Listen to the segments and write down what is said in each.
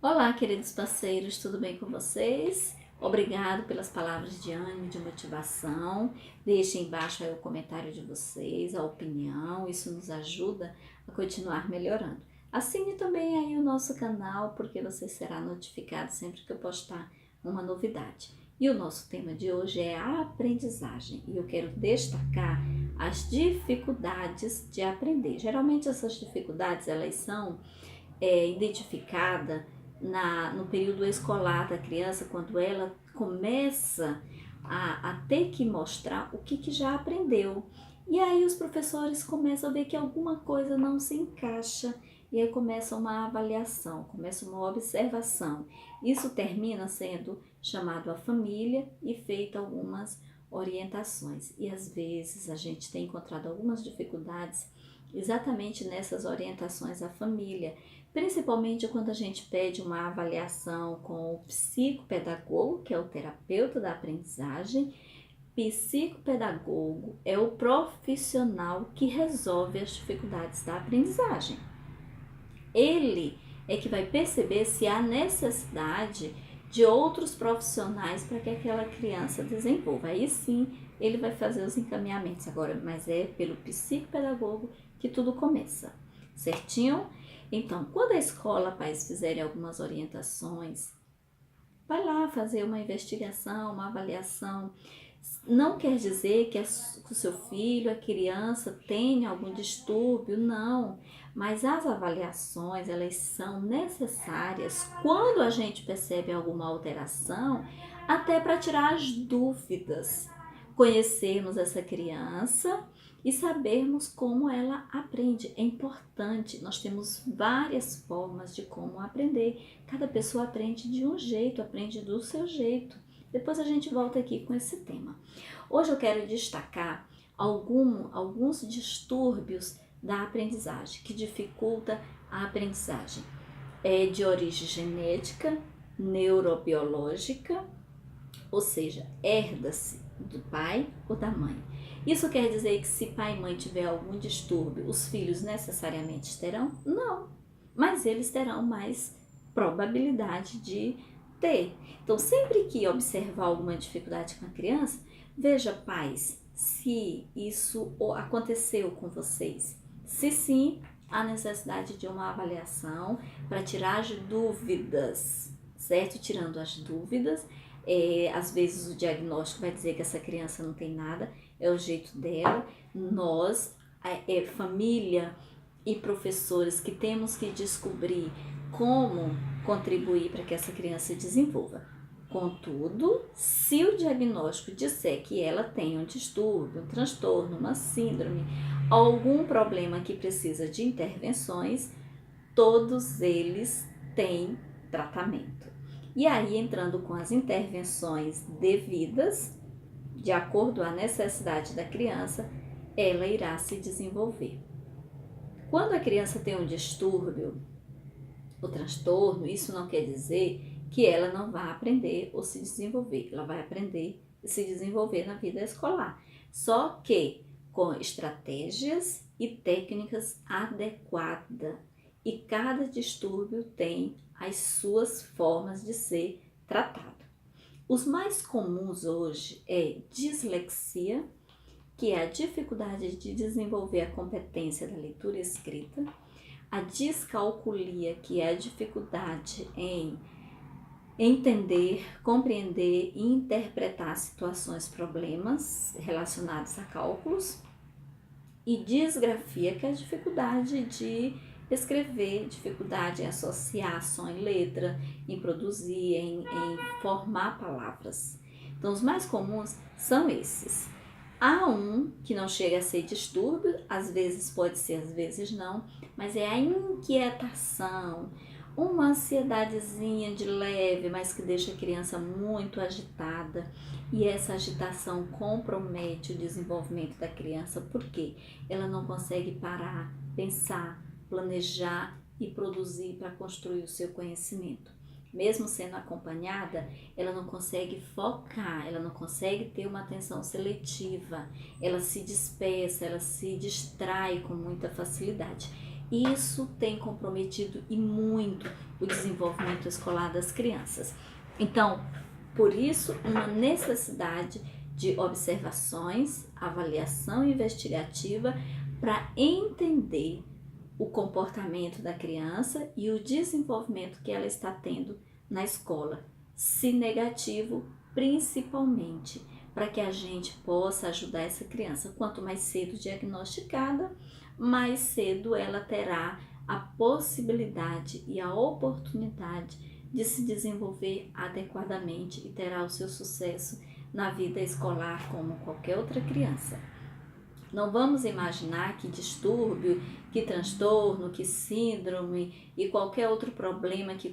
Olá, queridos parceiros, tudo bem com vocês? Obrigado pelas palavras de ânimo, de motivação. Deixem embaixo aí o comentário de vocês, a opinião, isso nos ajuda a continuar melhorando. Assine também aí o nosso canal, porque você será notificado sempre que eu postar uma novidade. E o nosso tema de hoje é a aprendizagem, e eu quero destacar as dificuldades de aprender. Geralmente essas dificuldades, elas são identificadas no período escolar da criança, quando ela começa a ter que mostrar o que já aprendeu. E aí os professores começam a ver que alguma coisa não se encaixa e aí começa uma avaliação, começa uma observação. Isso termina sendo chamado à família e feita algumas orientações. E às vezes a gente tem encontrado algumas dificuldades exatamente nessas orientações à família, principalmente quando a gente pede uma avaliação com o psicopedagogo, que é o terapeuta da aprendizagem. Psicopedagogo é o profissional que resolve as dificuldades da aprendizagem. Ele é que vai perceber se há necessidade de outros profissionais para que aquela criança desenvolva. Aí sim, ele vai fazer os encaminhamentos agora, mas é pelo psicopedagogo que tudo começa, certinho? Então, quando a escola, pais, fizerem algumas orientações, vai lá fazer uma investigação, uma avaliação. Não quer dizer que o seu filho, a criança, tenha algum distúrbio, não. Mas as avaliações, elas são necessárias quando a gente percebe alguma alteração, até para tirar as dúvidas. Conhecermos essa criança e sabermos como ela aprende. É importante, nós temos várias formas de como aprender. Cada pessoa aprende de um jeito, aprende do seu jeito. Depois a gente volta aqui com esse tema. Hoje eu quero destacar alguns distúrbios da aprendizagem, que dificulta a aprendizagem. É de origem genética, neurobiológica, ou seja, herda-se do pai ou da mãe. Isso quer dizer que se pai e mãe tiver algum distúrbio, os filhos necessariamente terão? Não, mas eles terão mais probabilidade de ter. Então, sempre que observar alguma dificuldade com a criança, veja, pais, se isso aconteceu com vocês. Se sim, há necessidade de uma avaliação para tirar as dúvidas, certo? Tirando as dúvidas, às vezes o diagnóstico vai dizer que essa criança não tem nada, é o jeito dela. Nós, família e professores, que temos que descobrir como contribuir para que essa criança desenvolva. Contudo, se o diagnóstico disser que ela tem um distúrbio, um transtorno, uma síndrome, algum problema que precisa de intervenções, todos eles têm tratamento. E aí, entrando com as intervenções devidas, de acordo à necessidade da criança, ela irá se desenvolver. Quando a criança tem um distúrbio, o transtorno, isso não quer dizer que ela não vai aprender ou se desenvolver. Ela vai aprender e se desenvolver na vida escolar. Só que com estratégias e técnicas adequadas. E cada distúrbio tem as suas formas de ser tratado. Os mais comuns hoje é dislexia, que é a dificuldade de desenvolver a competência da leitura e escrita, a descalculia, que é a dificuldade em entender, compreender e interpretar situações, problemas relacionados a cálculos, e disgrafia, que é a dificuldade de escrever, dificuldade em associar som e letra, em produzir, em formar palavras. Então, os mais comuns são esses. Há um que não chega a ser distúrbio, às vezes pode ser, às vezes não, mas é a inquietação, uma ansiedadezinha de leve, mas que deixa a criança muito agitada. E essa agitação compromete o desenvolvimento da criança, porque ela não consegue parar, pensar, planejar e produzir para construir o seu conhecimento. Mesmo sendo acompanhada, ela não consegue focar, ela não consegue ter uma atenção seletiva, ela se dispersa, ela se distrai com muita facilidade. Isso tem comprometido e muito o desenvolvimento escolar das crianças. Então, por isso, uma necessidade de observações, avaliação investigativa para entender o comportamento da criança e o desenvolvimento que ela está tendo na escola, se negativo, principalmente, para que a gente possa ajudar essa criança. Quanto mais cedo diagnosticada, mais cedo ela terá a possibilidade e a oportunidade de se desenvolver adequadamente e terá o seu sucesso na vida escolar como qualquer outra criança. Não vamos imaginar que distúrbio, que transtorno, que síndrome e qualquer outro problema que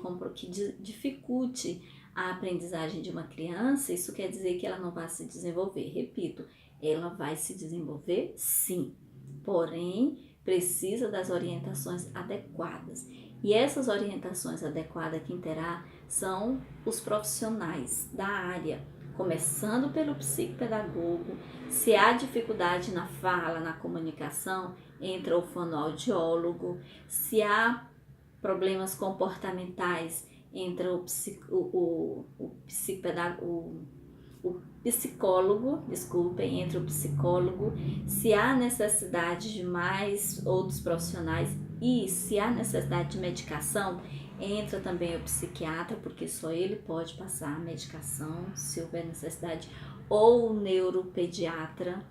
dificulte a aprendizagem de uma criança, isso quer dizer que ela não vai se desenvolver. Repito, ela vai se desenvolver sim, porém precisa das orientações adequadas. E essas orientações adequadas quem terá são os profissionais da área, começando pelo psicopedagogo. Se há dificuldade na fala, na comunicação, entra o fonoaudiólogo. Se há problemas comportamentais, entra o psicólogo, entra o psicólogo. Se há necessidade de mais outros profissionais e se há necessidade de medicação, entra também o psiquiatra, porque só ele pode passar a medicação, se houver necessidade, ou o neuropediatra.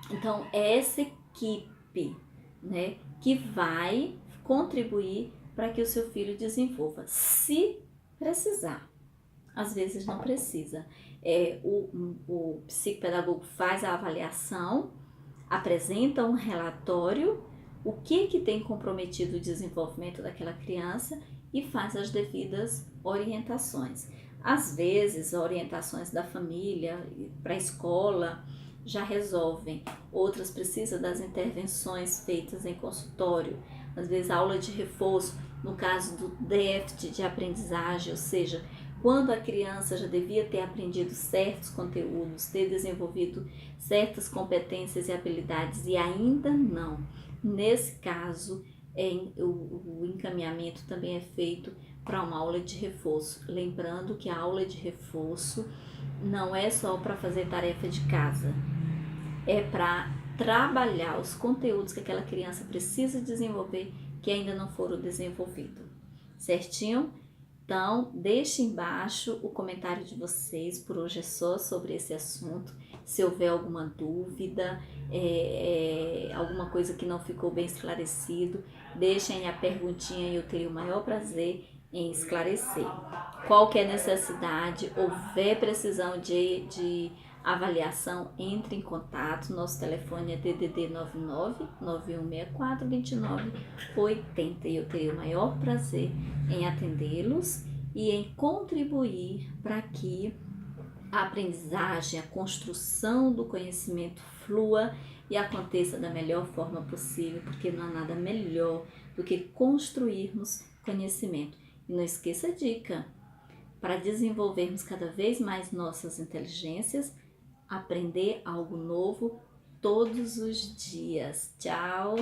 Então, é essa equipe, né, que vai contribuir para que o seu filho desenvolva, se precisar. Às vezes não precisa. O psicopedagogo faz a avaliação, apresenta um relatório, o que tem comprometido o desenvolvimento daquela criança e faz as devidas orientações. Às vezes, orientações da família para a escola já resolvem, outras precisam das intervenções feitas em consultório, às vezes aula de reforço, no caso do déficit de aprendizagem, ou seja, quando a criança já devia ter aprendido certos conteúdos, ter desenvolvido certas competências e habilidades e ainda não. Nesse caso, o encaminhamento também é feito para uma aula de reforço. Lembrando que a aula de reforço não é só para fazer tarefa de casa, é para trabalhar os conteúdos que aquela criança precisa desenvolver que ainda não foram desenvolvidos. Certinho? Então, deixe embaixo o comentário de vocês. Por hoje é só sobre esse assunto. Se houver alguma dúvida, alguma coisa que não ficou bem esclarecido, deixem a perguntinha e eu terei o maior prazer em esclarecer. Qualquer necessidade, houver precisão de avaliação, entre em contato. Nosso telefone é DDD 99 9164 2980 e eu terei o maior prazer em atendê-los e em contribuir para que a aprendizagem, a construção do conhecimento flua e aconteça da melhor forma possível, porque não há nada melhor do que construirmos conhecimento. E não esqueça a dica, para desenvolvermos cada vez mais nossas inteligências, aprender algo novo todos os dias. Tchau!